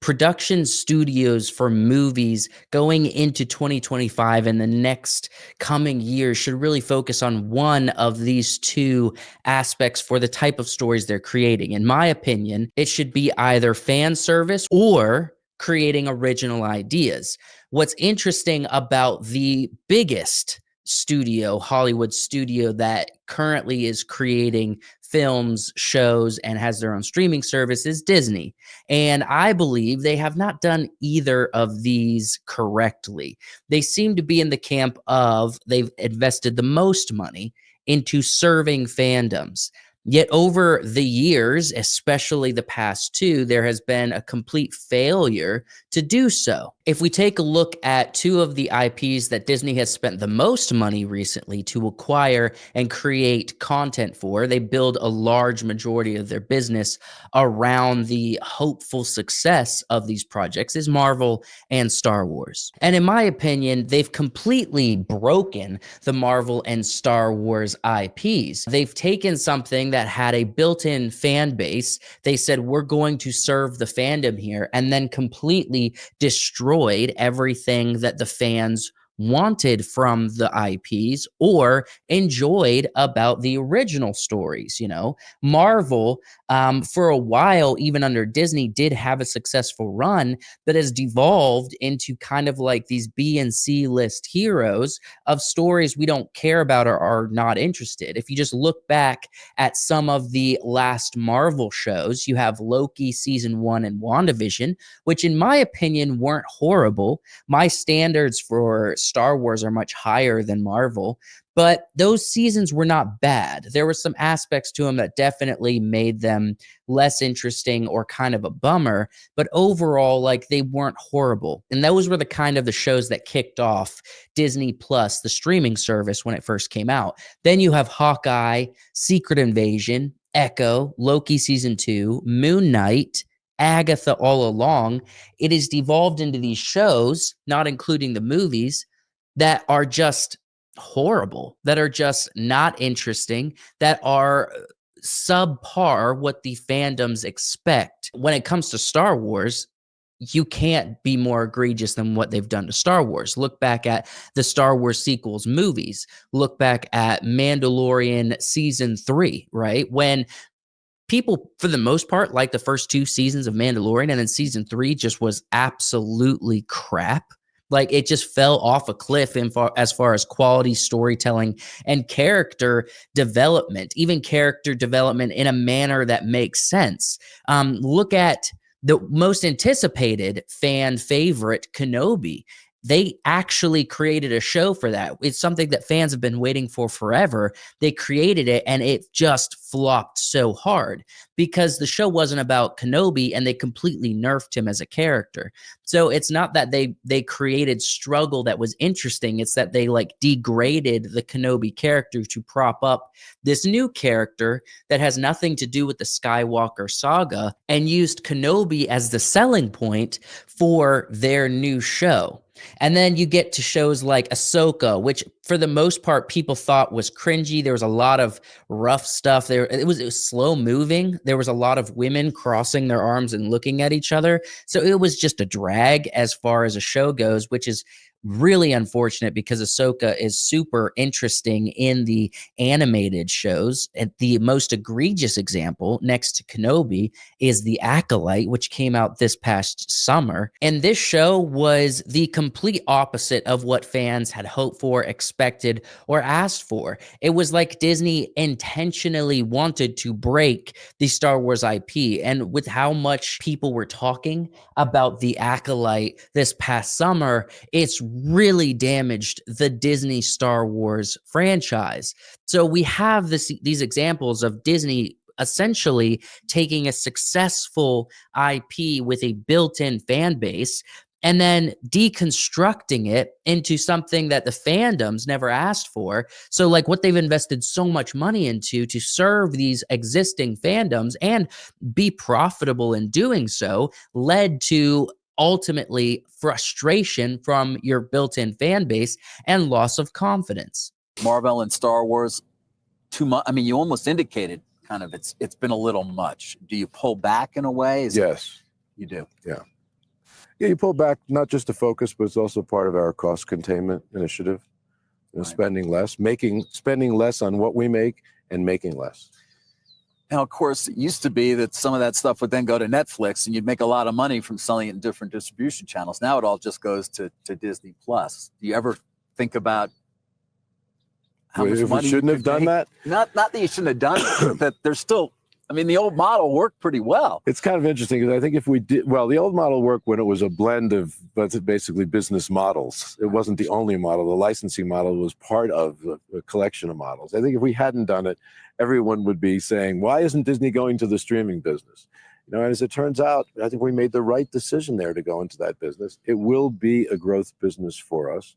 production studios for movies going into 2025 and the next coming years should really focus on one of these two aspects for the type of stories they're creating. In my opinion, it should be either fan service or creating original ideas. What's interesting about the biggest studio, Hollywood studio, that currently is creating films, shows, and has their own streaming service is Disney. And I believe they have not done either of these correctly. They seem to be in the camp of they've invested the most money into serving fandoms. Yet over the years, especially the past two, there has been a complete failure to do so. If we take a look at two of the IPs that Disney has spent the most money recently to acquire and create content for, they build a large majority of their business around the hopeful success of these projects, is Marvel and Star Wars. And in my opinion, they've completely broken the Marvel and Star Wars IPs. They've taken something that had a built-in fan base. They said, we're going to serve the fandom here, and then completely destroyed everything that the fans wanted from the IPs or enjoyed about the original stories. Marvel, for a while, even under Disney, did have a successful run, but has devolved into kind of like these B and C list heroes of stories we don't care about or are not interested. If you just look back at some of the last Marvel shows, you have Loki season 1 and WandaVision, which in my opinion weren't horrible. My standards for Star Wars are much higher than Marvel, but those seasons were not bad. There were some aspects to them that definitely made them less interesting or kind of a bummer, but overall, like, they weren't horrible. And those were the kind of the shows that kicked off Disney Plus, the streaming service, when it first came out. Then you have Hawkeye, Secret Invasion, Echo, Loki season 2, Moon Knight, Agatha all along. It has devolved into these shows, not including the movies, that are just horrible, that are just not interesting, that are subpar what the fandoms expect. When it comes to Star Wars, you can't be more egregious than what they've done to Star Wars. Look back at the Star Wars sequels movies. Look back at Mandalorian season 3, right? When people, for the most part, like the first 2 seasons of Mandalorian, and then season 3 just was absolutely crap. Like, it just fell off a cliff as far as quality storytelling and character development, even character development in a manner that makes sense. Look at the most anticipated fan favorite, Kenobi. They actually created a show for that. It's something that fans have been waiting for forever. They created it, and it just flopped so hard because the show wasn't about Kenobi, and they completely nerfed him as a character. So it's not that they created struggle that was interesting. It's that they degraded the Kenobi character to prop up this new character that has nothing to do with the Skywalker saga, and used Kenobi as the selling point for their new show. And then you get to shows like Ahsoka, which for the most part people thought was cringy. There was a lot of rough stuff there. It was slow moving. There was a lot of women crossing their arms and looking at each other. So it was just a drag as far as a show goes, which is really unfortunate because Ahsoka is super interesting in the animated shows. And the most egregious example next to Kenobi is The Acolyte, which came out this past summer. And this show was the complete opposite of what fans had hoped for, expected, or asked for. It was like Disney intentionally wanted to break the Star Wars IP. And with how much people were talking about The Acolyte this past summer, it's really damaged the Disney Star Wars franchise. So we have these examples of Disney essentially taking a successful IP with a built-in fan base and then deconstructing it into something that the fandoms never asked for. So what they've invested so much money into to serve these existing fandoms and be profitable in doing so led to ultimately frustration from your built-in fan base and loss of confidence. Marvel and Star Wars, too much. I mean, you almost indicated kind of it's been a little much. Do you pull back in a way? Yes. You do? Yeah. Yeah, you pull back not just to focus, but it's also part of our cost containment initiative. Right. Spending less on what we make and making less. Now, of course, it used to be that some of that stuff would then go to Netflix and you'd make a lot of money from selling it in different distribution channels. Now it all just goes to Disney Plus. Do you ever think about how much If we money shouldn't have done that? Not that you shouldn't have done it, but that there's still, I mean, the old model worked pretty well. It's kind of interesting because I think if we did, well, the old model worked when it was a blend of basically business models. It wasn't the only model. The licensing model was part of a collection of models. I think if we hadn't done it, everyone would be saying, why isn't Disney going to the streaming business? You know, and as it turns out, I think we made the right decision there to go into that business. It will be a growth business for us.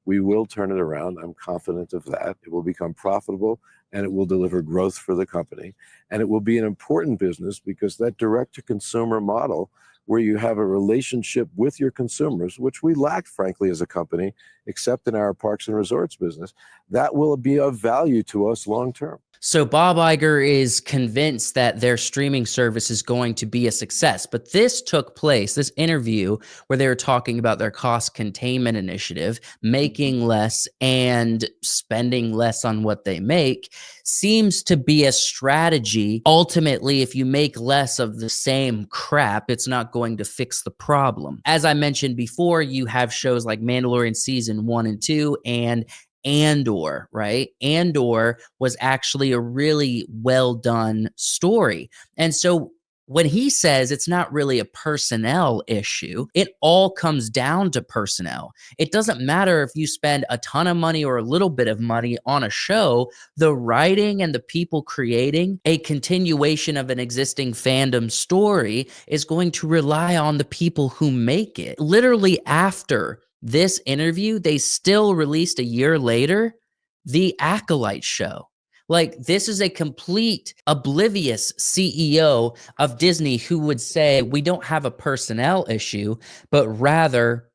We will turn it around. I'm confident of that. It will become profitable and it will deliver growth for the company. And it will be an important business because that direct-to-consumer model where you have a relationship with your consumers, which we lacked, frankly, as a company, except in our parks and resorts business, that will be of value to us long-term. So Bob Iger is convinced that their streaming service is going to be a success. But this took place, this interview where they were talking about their cost containment initiative, making less and spending less on what they make, seems to be a strategy. Ultimately, if you make less of the same crap, it's not going to fix the problem. As I mentioned before, you have shows like Mandalorian season 1 and 2 and Andor, right? Andor was actually a really well done story. And so when he says it's not really a personnel issue, it all comes down to personnel. It doesn't matter if you spend a ton of money or a little bit of money on a show, the writing and the people creating a continuation of an existing fandom story is going to rely on the people who make it. Literally after this interview, they still released a year later the Acolyte show. Like, this is a complete oblivious CEO of Disney who would say, we don't have a personnel issue, but rather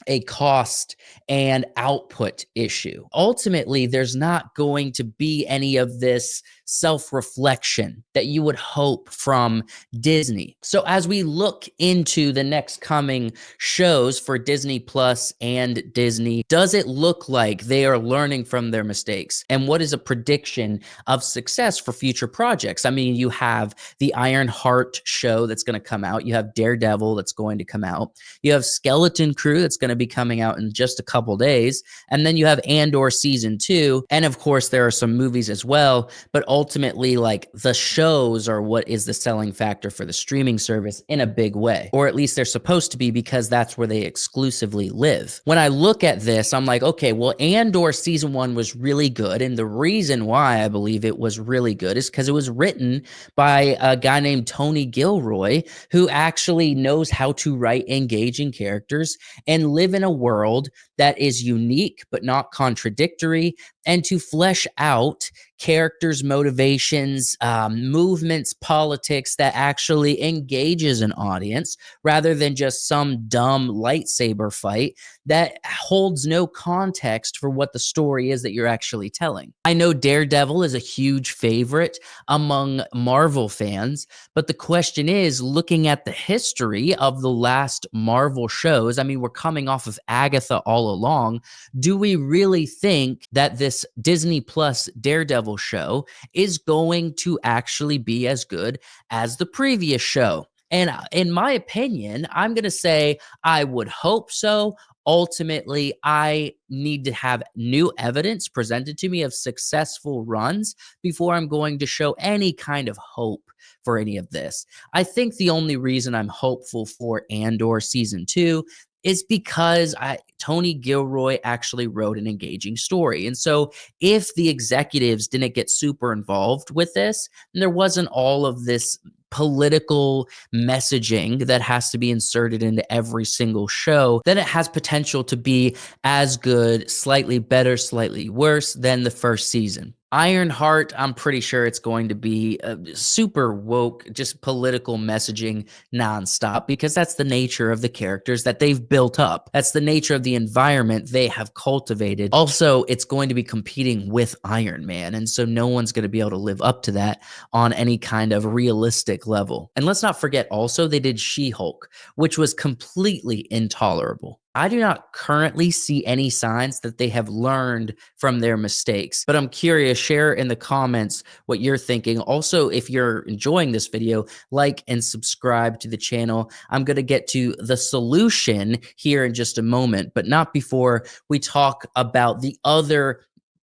a cost and output issue. Ultimately, there's not going to be any of this self-reflection that you would hope from Disney. So as we look into the next coming shows for Disney Plus and Disney, does it look like they are learning from their mistakes? And what is a prediction of success for future projects? I mean, you have the Iron Heart show that's going to come out. You have Daredevil that's going to come out. You have Skeleton Crew that's going to be coming out in just a couple days. And then you have Andor season 2. And of course, there are some movies as well. But ultimately, like, the shows are what is the selling factor for the streaming service in a big way. Or at least they're supposed to be, because that's where they exclusively live. When I look at this, I'm like, okay, well, Andor season 1 was really good. And the reason why I believe it was really good is because it was written by a guy named Tony Gilroy, who actually knows how to write engaging characters and live in a world that is unique but not contradictory, and to flesh out characters' motivations, movements, politics that actually engages an audience rather than just some dumb lightsaber fight that holds no context for what the story is that you're actually telling. I know Daredevil is a huge favorite among Marvel fans, but the question is, looking at the history of the last Marvel shows, I mean, we're coming off of Agatha all along. Do we really think that this Disney Plus Daredevil show is going to actually be as good as the previous show? And in my opinion, I'm going to say I would hope so. Ultimately, I need to have new evidence presented to me of successful runs before I'm going to show any kind of hope for any of this. I think the only reason I'm hopeful for Andor season 2 is because Tony Gilroy actually wrote an engaging story. And so if the executives didn't get super involved with this, and there wasn't all of this political messaging that has to be inserted into every single show, then it has potential to be as good, slightly better, slightly worse than the first season. Ironheart, I'm pretty sure it's going to be super woke, just political messaging nonstop, because that's the nature of the characters that they've built up. That's the nature of the environment they have cultivated. Also, it's going to be competing with Iron Man, and so no one's going to be able to live up to that on any kind of realistic level. And let's not forget also, they did She-Hulk, which was completely intolerable. I do not currently see any signs that they have learned from their mistakes, but I'm curious, share in the comments what you're thinking. Also, if you're enjoying this video, like and subscribe to the channel. I'm going to get to the solution here in just a moment, but not before we talk about the other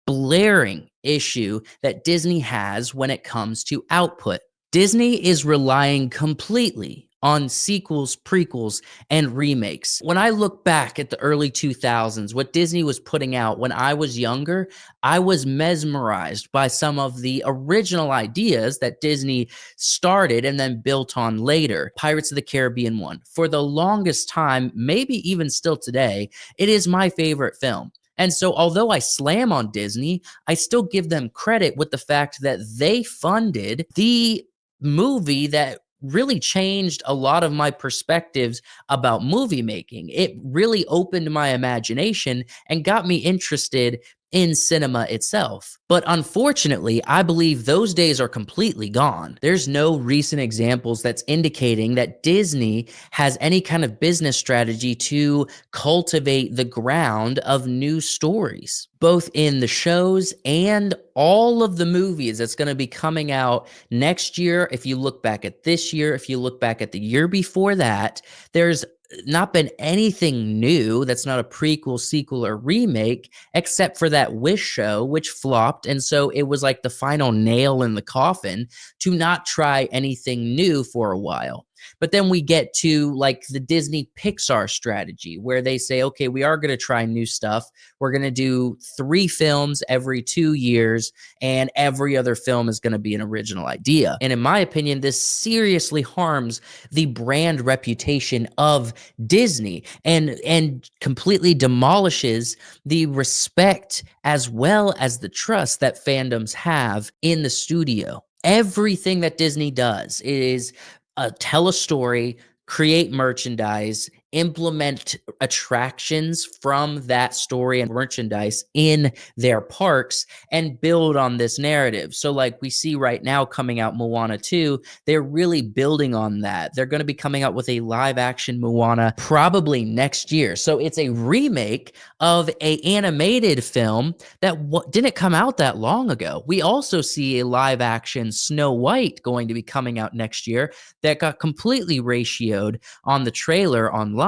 blaring issue that Disney has when it comes to output. Disney is relying completely on sequels, prequels, and remakes. When I look back at the early 2000s, what Disney was putting out when I was younger, I was mesmerized by some of the original ideas that Disney started and then built on later. Pirates of the Caribbean 1. For the longest time, maybe even still today, it is my favorite film. And so, although I slam on Disney, I still give them credit with the fact that they funded the movie that really changed a lot of my perspectives about movie making. It really opened my imagination and got me interested in cinema itself. But unfortunately, I believe those days are completely gone. There's no recent examples that's indicating that Disney has any kind of business strategy to cultivate the ground of new stories, both in the shows and all of the movies that's going to be coming out next year. If you look back at this year, if you look back at the year before that, there's not been anything new that's not a prequel, sequel, or remake, except for that Wish show, which flopped. And so it was like the final nail in the coffin to not try anything new for a while. But then we get to like the Disney Pixar strategy where they say, okay, we are going to try new stuff. We're going to do 3 films every 2 years, and every other film is going to be an original idea. And in my opinion, this seriously harms the brand reputation of Disney and completely demolishes the respect as well as the trust that fandoms have in the studio. Everything that Disney does is tell a story, create merchandise, implement attractions from that story and merchandise in their parks, and build on this narrative. So like we see right now coming out Moana 2, they're really building on that. They're going to be coming out with a live action Moana probably next year. So it's a remake of a animated film that didn't come out that long ago. We also see a live action Snow White going to be coming out next year that got completely ratioed on the trailer online,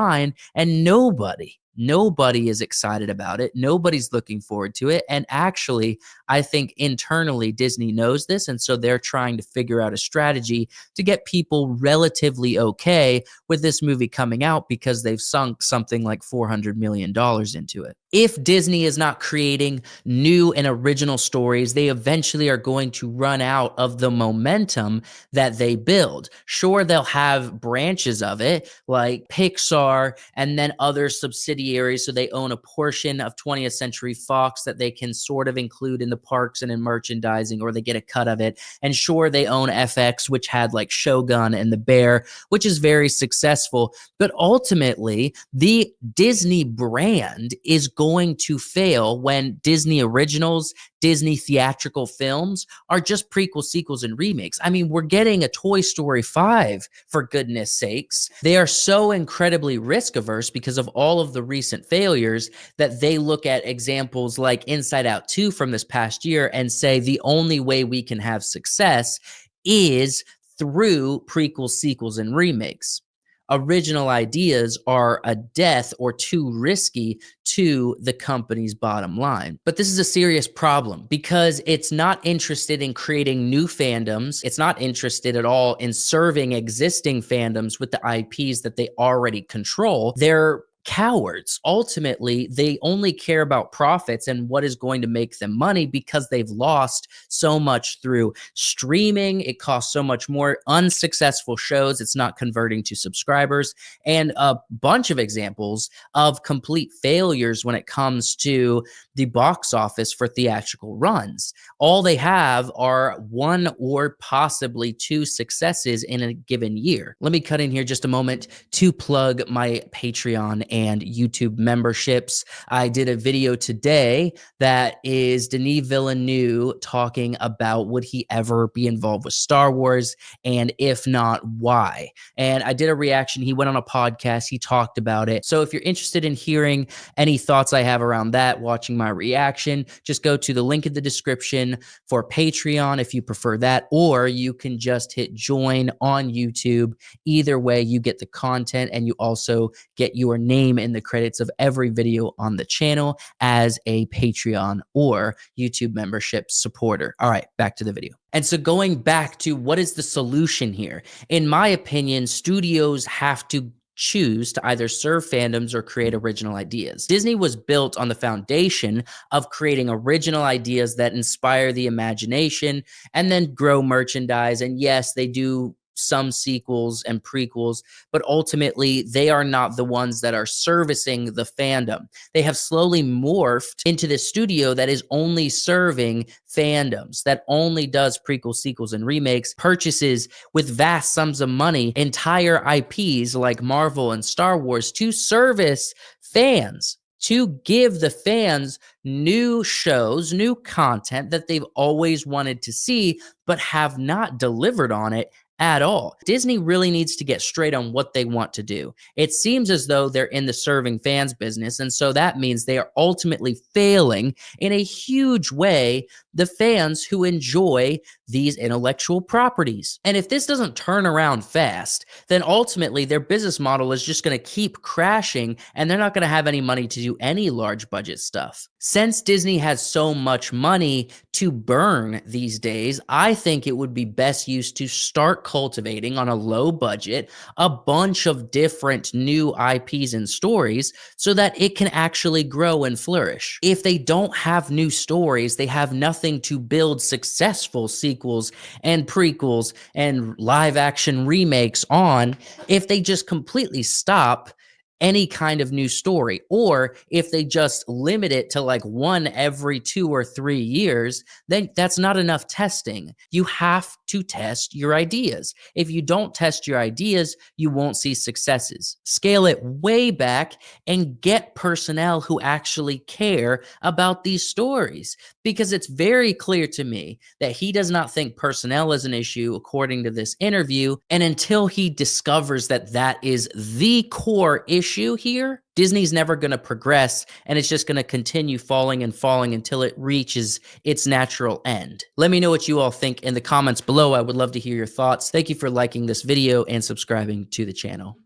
and nobody is excited about it. Nobody's looking forward to it. And actually, I think internally Disney knows this, and so they're trying to figure out a strategy to get people relatively okay with this movie coming out because they've sunk something like $400 million into it. If Disney is not creating new and original stories, they eventually are going to run out of the momentum that they build. Sure, they'll have branches of it like Pixar and then other subsidiaries, so they own a portion of 20th Century Fox that they can sort of include in the parks and in merchandising, or they get a cut of it. And sure, they own FX, which had like Shogun and The Bear, which is very successful. But ultimately, the Disney brand is going to fail when Disney originals, Disney theatrical films are just prequels, sequels, and remakes. I mean, we're getting a Toy Story 5, for goodness sakes. They are so incredibly risk averse because of all of the recent failures that they look at examples like Inside Out 2 from this past year and say the only way we can have success is through prequels, sequels, and remakes. Original ideas are a death or too risky to the company's bottom line. But this is a serious problem because it's not interested in creating new fandoms. It's not interested at all in serving existing fandoms with the IPs that they already control. They're cowards. Ultimately, they only care about profits and what is going to make them money because they've lost so much through streaming. It costs so much more. Unsuccessful shows, it's not converting to subscribers, and a bunch of examples of complete failures when it comes to the box office for theatrical runs. All they have are one or possibly two successes in a given year. Let me cut in here just a moment to plug my Patreon and YouTube memberships. I did a video today that is Denis Villeneuve talking about would he ever be involved with Star Wars, and if not, why? And I did a reaction. He went on a podcast. He talked about it. So if you're interested in hearing any thoughts I have around that, watching my reaction, just go to the link in the description for Patreon if you prefer that, or you can just hit join on YouTube. Either way, you get the content and you also get your name in the credits of every video on the channel as a Patreon or YouTube membership supporter. All right, back to the video. And so going back to what is the solution here? In my opinion, studios have to choose to either serve fandoms or create original ideas. Disney was built on the foundation of creating original ideas that inspire the imagination and then grow merchandise. And yes, they do some sequels and prequels, but ultimately they are not the ones that are servicing the fandom. They have slowly morphed into this studio that is only serving fandoms, that only does prequels, sequels, and remakes, purchases with vast sums of money, entire IPs like Marvel and Star Wars to service fans, to give the fans new shows, new content that they've always wanted to see, but have not delivered on it at all. Disney really needs to get straight on what they want to do. It seems as though they're in the serving fans business, and so that means they are ultimately failing in a huge way the fans who enjoy these intellectual properties. And if this doesn't turn around fast, then ultimately their business model is just going to keep crashing and they're not going to have any money to do any large budget stuff. Since Disney has so much money to burn these days, I think it would be best used to start cultivating on a low budget a bunch of different new IPs and stories so that it can actually grow and flourish. If they don't have new stories, they have nothing to build successful sequels and prequels and live action remakes on. If they just completely stop any kind of new story, or if they just limit it to like one every 2 or 3 years, then that's not enough testing. You have to test your ideas. If you don't test your ideas, you won't see successes. Scale it way back and get personnel who actually care about these stories, because it's very clear to me that he does not think personnel is an issue according to this interview. And until he discovers that that is the core issue here, Disney's never going to progress, and it's just going to continue falling and falling until it reaches its natural end. Let me know what you all think in the comments below. I would love to hear your thoughts. Thank you for liking this video and subscribing to the channel.